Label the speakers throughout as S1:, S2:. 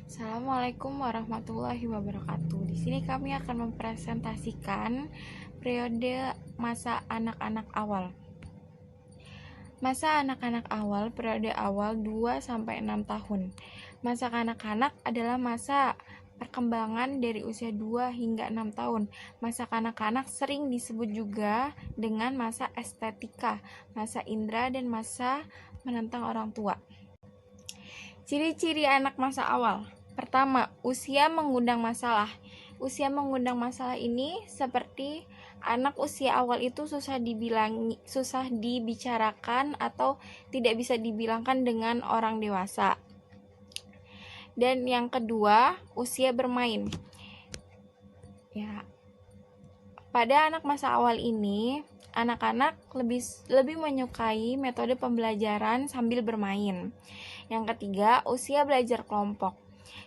S1: Assalamualaikum warahmatullahi wabarakatuh. Di sini kami akan mempresentasikan periode masa anak-anak awal. Masa anak-anak awal, periode awal 2 sampai 6 tahun. Masa kanak-kanak adalah masa perkembangan dari usia 2 hingga 6 tahun. Masa kanak-kanak sering disebut juga dengan masa estetika, masa indera, dan masa menentang orang tua. Ciri-ciri anak masa awal. Pertama, usia mengundang masalah. Usia mengundang masalah ini seperti anak usia awal itu susah dibicarakan atau tidak bisa dibilangkan dengan orang dewasa. Dan yang kedua, usia bermain. Pada anak masa awal ini, anak-anak lebih menyukai metode pembelajaran sambil bermain. Yang ketiga, usia belajar kelompok.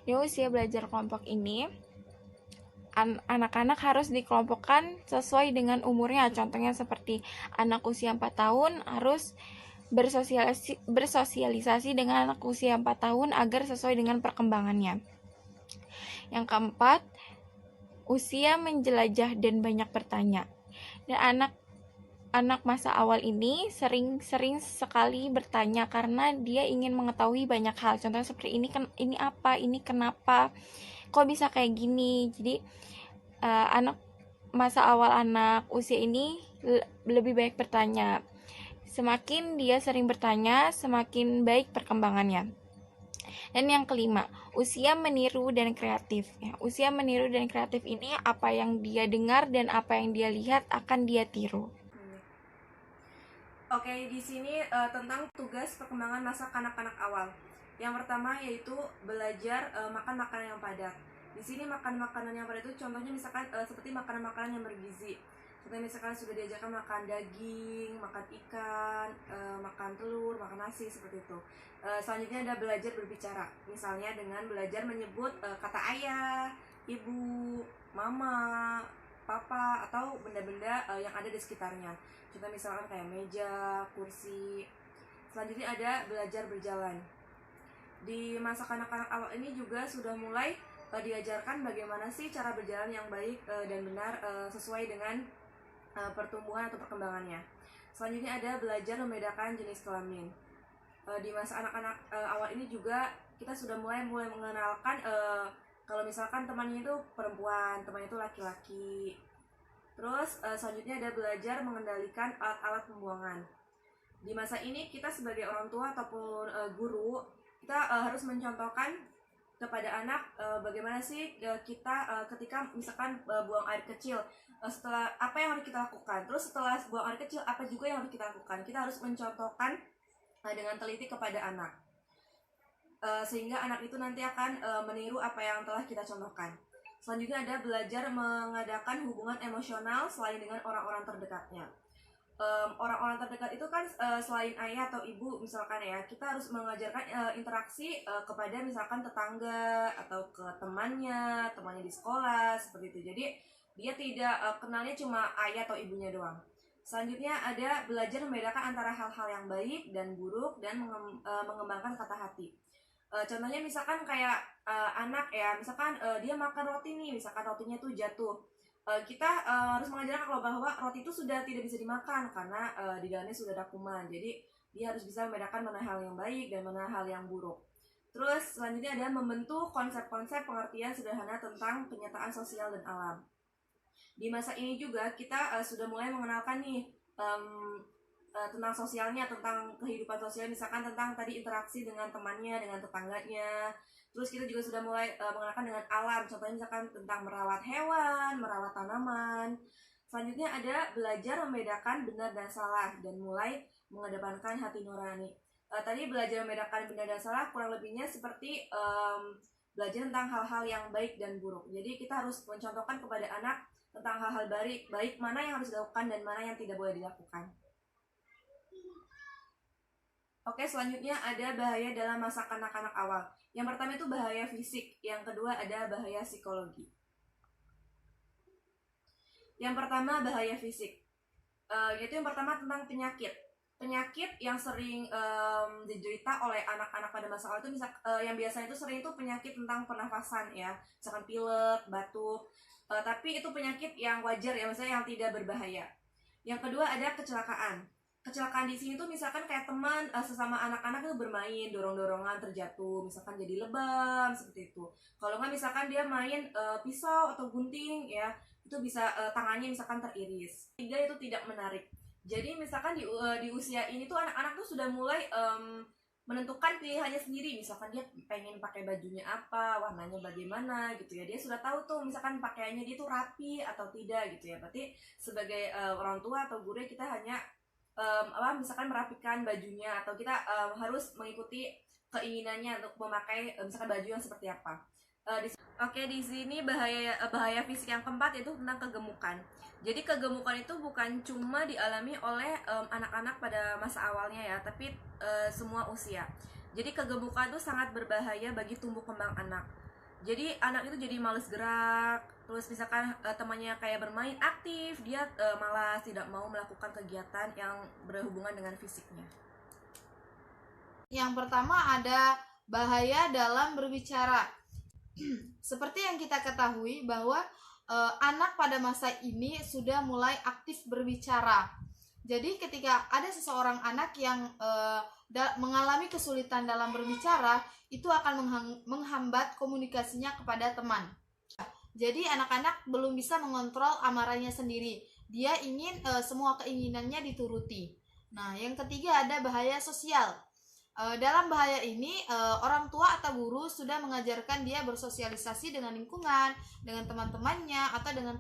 S1: Di usia belajar kelompok ini, anak-anak harus dikelompokkan sesuai dengan umurnya. Contohnya seperti anak usia 4 tahun harus bersosialisasi dengan anak usia 4 tahun agar sesuai dengan perkembangannya. Yang keempat, usia menjelajah dan banyak bertanya. Dan anak masa awal ini sering sekali bertanya karena dia ingin mengetahui banyak hal. Contohnya seperti ini apa, ini kenapa, kok bisa kayak gini. Jadi anak masa awal anak usia ini lebih baik bertanya. Semakin dia sering bertanya, semakin baik perkembangannya. Dan yang kelima, usia meniru dan kreatif. Usia meniru dan kreatif ini apa yang dia dengar dan apa yang dia lihat akan dia tiru.
S2: Oke, di sini tentang tugas perkembangan masa kanak-kanak awal. Yang pertama yaitu belajar makan makanan yang padat. Di sini makan makanan yang padat itu contohnya misalkan seperti makanan-makanan yang bergizi. Contohnya misalkan sudah diajarkan makan daging, makan ikan, makan telur, makan nasi seperti itu. Selanjutnya ada belajar berbicara. Misalnya dengan belajar menyebut kata ayah, ibu, mama, papa, atau benda-benda yang ada di sekitarnya. Contoh misalkan kayak meja, kursi. Selanjutnya ada belajar berjalan. Di masa kanak-kanak awal ini juga sudah mulai diajarkan bagaimana sih cara berjalan yang baik dan benar sesuai dengan pertumbuhan atau perkembangannya. Selanjutnya ada belajar membedakan jenis kelamin. Di masa anak-anak awal ini juga kita sudah mulai mengenalkan kalau misalkan temannya itu perempuan, temannya itu laki-laki. Terus selanjutnya ada belajar mengendalikan alat-alat pembuangan. Di masa ini kita sebagai orang tua ataupun guru, kita harus mencontohkan kepada anak bagaimana sih kita ketika misalkan buang air kecil, setelah apa yang harus kita lakukan. Terus setelah buang air kecil apa juga yang harus kita lakukan. Kita harus mencontohkan dengan teliti kepada anak. Sehingga anak itu nanti akan meniru apa yang telah kita contohkan. Selanjutnya ada belajar mengadakan hubungan emosional selain dengan orang-orang terdekatnya. Orang-orang terdekat itu kan selain ayah atau ibu misalkan ya, kita harus mengajarkan interaksi kepada misalkan tetangga atau ke temannya di sekolah seperti itu. Jadi dia tidak kenalnya cuma ayah atau ibunya doang. Selanjutnya ada belajar membedakan antara hal-hal yang baik dan buruk dan mengembangkan kata hati. Contohnya misalkan kayak anak ya, misalkan dia makan roti nih, misalkan rotinya tuh jatuh, kita harus mengajarkan kalau bahwa roti itu sudah tidak bisa dimakan karena di dalamnya sudah ada kuman. Jadi dia harus bisa membedakan mana hal yang baik dan mana hal yang buruk. Terus selanjutnya ada membentuk konsep-konsep pengertian sederhana tentang kenyataan sosial dan alam. Di masa ini juga kita sudah mulai mengenalkan nih tentang sosialnya, tentang kehidupan sosial, misalkan tentang tadi interaksi dengan temannya, dengan tetangganya. Terus kita juga sudah mulai mengenalkan dengan alam, contohnya misalkan tentang merawat hewan, merawat tanaman. Selanjutnya ada belajar membedakan benar dan salah dan mulai mengedepankan hati nurani. Tadi belajar membedakan benar dan salah kurang lebihnya seperti belajar tentang hal-hal yang baik dan buruk. Jadi kita harus mencontohkan kepada anak tentang hal-hal baik mana yang harus dilakukan dan mana yang tidak boleh dilakukan. Oke, selanjutnya ada bahaya dalam masa kanak-kanak awal. Yang pertama itu bahaya fisik, yang kedua ada bahaya psikologi. Yang pertama bahaya fisik, yaitu yang pertama tentang penyakit. Penyakit yang sering diderita oleh anak-anak pada masa awal itu yang biasanya itu sering itu penyakit tentang pernafasan ya, misalkan pilek, batuk. Tapi itu penyakit yang wajar ya, maksudnya yang tidak berbahaya. Yang kedua ada kecelakaan. Kecelakaan di sini tuh misalkan kayak teman sesama anak-anak itu bermain dorong-dorongan terjatuh, misalkan jadi lebam seperti itu. Kalau nggak misalkan dia main pisau atau gunting ya, itu bisa tangannya misalkan teriris. Tiga itu tidak menarik. Jadi misalkan di usia ini tuh anak-anak tuh sudah mulai menentukan pilihannya sendiri. Misalkan dia pengen pakai bajunya apa, warnanya bagaimana gitu ya. Dia sudah tahu tuh misalkan pakaiannya dia tuh rapi atau tidak gitu ya. Berarti sebagai orang tua atau guru kita hanya misalkan merapikan bajunya, atau kita harus mengikuti keinginannya untuk memakai misalkan baju yang seperti apa. Oke, di sini bahaya fisik yang keempat yaitu tentang kegemukan. Jadi kegemukan itu bukan cuma dialami oleh anak-anak pada masa awalnya ya, tapi semua usia. Jadi kegemukan itu sangat berbahaya bagi tumbuh kembang anak. Jadi anak itu jadi males gerak, terus misalkan temannya kayak bermain aktif, dia malas, tidak mau melakukan kegiatan yang berhubungan dengan fisiknya.
S3: Yang pertama ada bahaya dalam berbicara. Seperti yang kita ketahui bahwa anak pada masa ini sudah mulai aktif berbicara. Jadi ketika ada seseorang anak yang mengalami kesulitan dalam berbicara, itu akan menghambat komunikasinya kepada teman. Jadi anak-anak belum bisa mengontrol amarahnya sendiri. Dia ingin semua keinginannya dituruti. Nah, yang ketiga ada bahaya sosial. Dalam bahaya ini, orang tua atau guru sudah mengajarkan dia bersosialisasi dengan lingkungan, dengan teman-temannya, atau dengan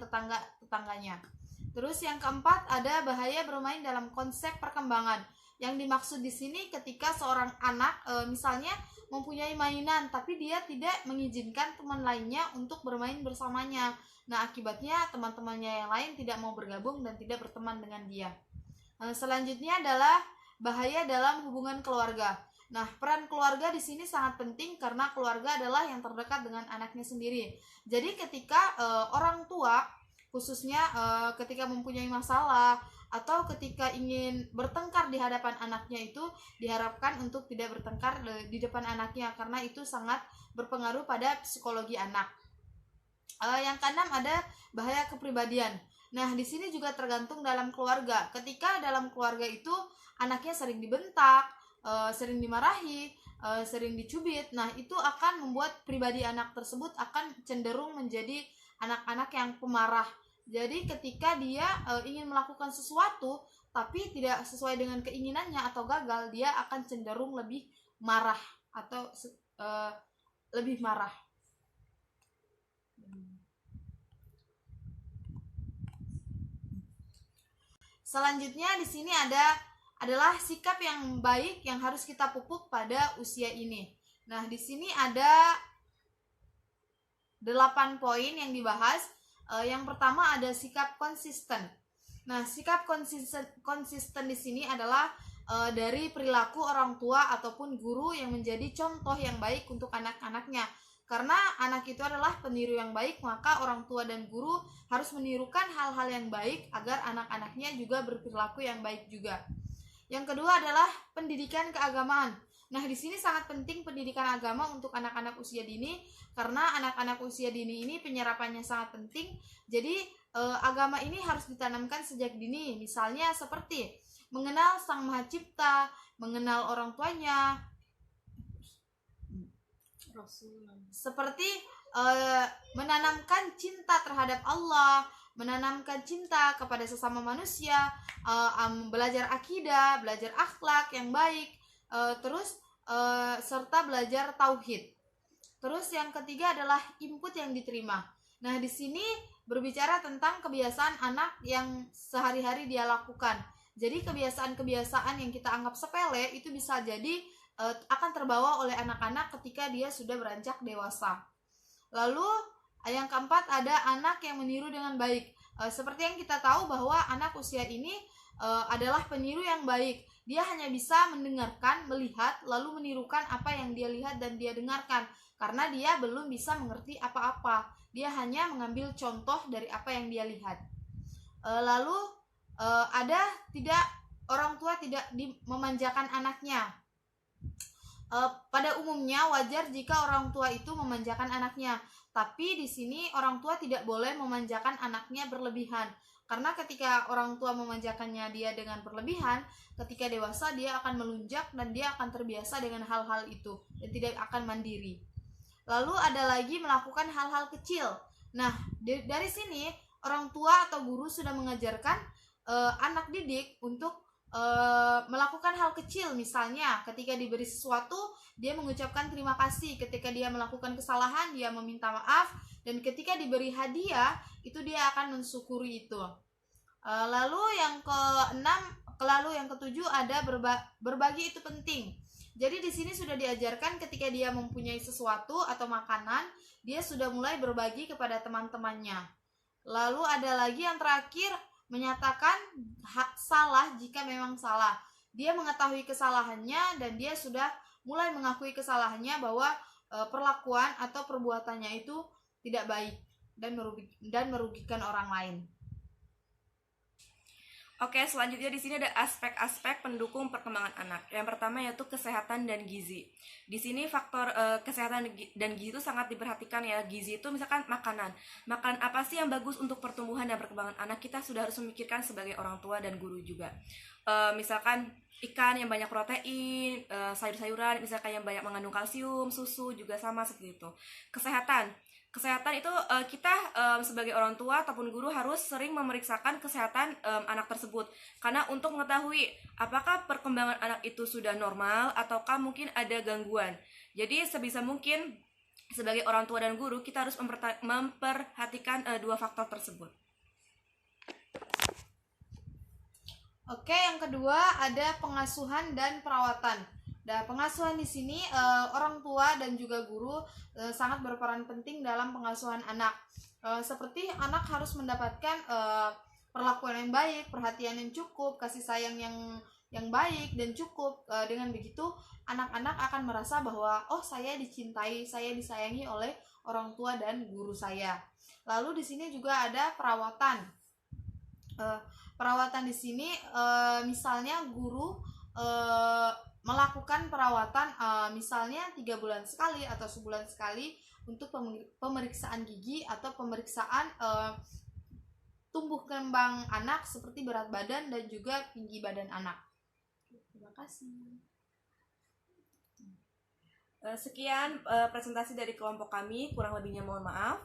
S3: tetangganya. Terus yang keempat ada bahaya bermain dalam konsep perkembangan. Yang dimaksud di sini ketika seorang anak misalnya mempunyai mainan, tapi dia tidak mengizinkan teman lainnya untuk bermain bersamanya. Nah, akibatnya teman-temannya yang lain tidak mau bergabung dan tidak berteman dengan dia. Selanjutnya adalah bahaya dalam hubungan keluarga. Nah, peran keluarga di sini sangat penting karena keluarga adalah yang terdekat dengan anaknya sendiri. Jadi ketika orang tua khususnya ketika mempunyai masalah atau ketika ingin bertengkar di hadapan anaknya, itu diharapkan untuk tidak bertengkar di depan anaknya karena itu sangat berpengaruh pada psikologi anak. Yang keenam ada bahaya kepribadian. Nah, di sini juga tergantung dalam keluarga. Ketika dalam keluarga itu anaknya sering dibentak, sering dimarahi, sering dicubit, nah itu akan membuat pribadi anak tersebut akan cenderung menjadi anak-anak yang pemarah. Jadi ketika dia ingin melakukan sesuatu tapi tidak sesuai dengan keinginannya atau gagal, dia akan cenderung lebih marah atau lebih marah. Selanjutnya di sini adalah sikap yang baik yang harus kita pupuk pada usia ini. Nah, di sini ada 8 poin yang dibahas. Yang pertama ada sikap konsisten. Nah, sikap konsisten di sini adalah dari perilaku orang tua ataupun guru yang menjadi contoh yang baik untuk anak-anaknya. Karena anak itu adalah peniru yang baik, maka orang tua dan guru harus menirukan hal-hal yang baik agar anak-anaknya juga berperilaku yang baik juga. Yang kedua adalah pendidikan keagamaan. Nah, di sini sangat penting pendidikan agama untuk anak-anak usia dini karena anak-anak usia dini ini penyerapannya sangat penting. Jadi agama ini harus ditanamkan sejak dini. Misalnya seperti mengenal Sang Maha Cipta, mengenal orang tuanya, seperti menanamkan cinta terhadap Allah, menanamkan cinta kepada sesama manusia, belajar akidah, belajar akhlak yang baik, terus serta belajar tauhid. Terus yang ketiga adalah input yang diterima. Nah, di sini berbicara tentang kebiasaan anak yang sehari-hari dia lakukan. Jadi kebiasaan-kebiasaan yang kita anggap sepele itu bisa jadi akan terbawa oleh anak-anak ketika dia sudah beranjak dewasa. Lalu yang keempat ada anak yang meniru dengan baik. Seperti yang kita tahu bahwa anak usia ini adalah peniru yang baik. Dia hanya bisa mendengarkan, melihat, lalu menirukan apa yang dia lihat dan dia dengarkan. Karena dia belum bisa mengerti apa-apa. Dia hanya mengambil contoh dari apa yang dia lihat. Lalu ada tidak orang tua tidak memanjakan anaknya. Pada umumnya wajar jika orang tua itu memanjakan anaknya, tapi di sini orang tua tidak boleh memanjakan anaknya berlebihan. Karena ketika orang tua memanjakannya dia dengan berlebihan, ketika dewasa dia akan melunjak dan dia akan terbiasa dengan hal-hal itu dan tidak akan mandiri. Lalu ada lagi melakukan hal-hal kecil. Nah, dari sini orang tua atau guru sudah mengajarkan anak didik untuk melakukan hal kecil. Misalnya ketika diberi sesuatu dia mengucapkan terima kasih, ketika dia melakukan kesalahan dia meminta maaf, dan ketika diberi hadiah itu dia akan mensyukuri itu. Lalu yang ketujuh ada berbagi itu penting. Jadi di sini sudah diajarkan ketika dia mempunyai sesuatu atau makanan, dia sudah mulai berbagi kepada teman-temannya. Lalu ada lagi yang terakhir, menyatakan salah jika memang salah. Dia mengetahui kesalahannya dan dia sudah mulai mengakui kesalahannya bahwa perlakuan atau perbuatannya itu tidak baik dan merugikan orang lain.
S2: Oke, selanjutnya di sini ada aspek-aspek pendukung perkembangan anak. Yang pertama yaitu kesehatan dan gizi. Di sini faktor kesehatan dan gizi itu sangat diperhatikan ya. Gizi itu misalkan makanan. Makanan apa sih yang bagus untuk pertumbuhan dan perkembangan anak, kita sudah harus memikirkan sebagai orang tua dan guru juga. Misalkan ikan yang banyak protein, sayur-sayuran misalkan yang banyak mengandung kalsium, susu juga sama seperti itu. Kesehatan itu kita sebagai orang tua ataupun guru harus sering memeriksakan kesehatan anak tersebut, karena untuk mengetahui apakah perkembangan anak itu sudah normal ataukah mungkin ada gangguan. Jadi sebisa mungkin sebagai orang tua dan guru kita harus memperhatikan dua faktor tersebut.
S3: Oke, yang kedua ada pengasuhan dan perawatan. Nah, pengasuhan di sini orang tua dan juga guru sangat berperan penting dalam pengasuhan anak. Seperti anak harus mendapatkan perlakuan yang baik, perhatian yang cukup, kasih sayang yang baik dan cukup. Dengan begitu anak-anak akan merasa bahwa saya dicintai, saya disayangi oleh orang tua dan guru saya. Lalu di sini juga ada perawatan. Perawatan di sini misalnya guru melakukan perawatan misalnya 3 bulan sekali atau sebulan sekali untuk pemeriksaan gigi atau pemeriksaan tumbuh kembang anak seperti berat badan dan juga tinggi badan anak. Terima kasih.
S2: Sekian presentasi dari kelompok kami, kurang lebihnya mohon maaf.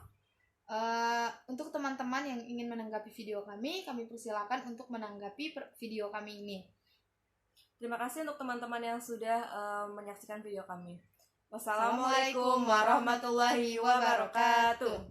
S3: Untuk teman-teman yang ingin menanggapi video kami persilakan untuk menanggapi video kami ini.
S2: Terima kasih untuk teman-teman yang sudah menyaksikan video kami. Wassalamualaikum warahmatullahi wabarakatuh.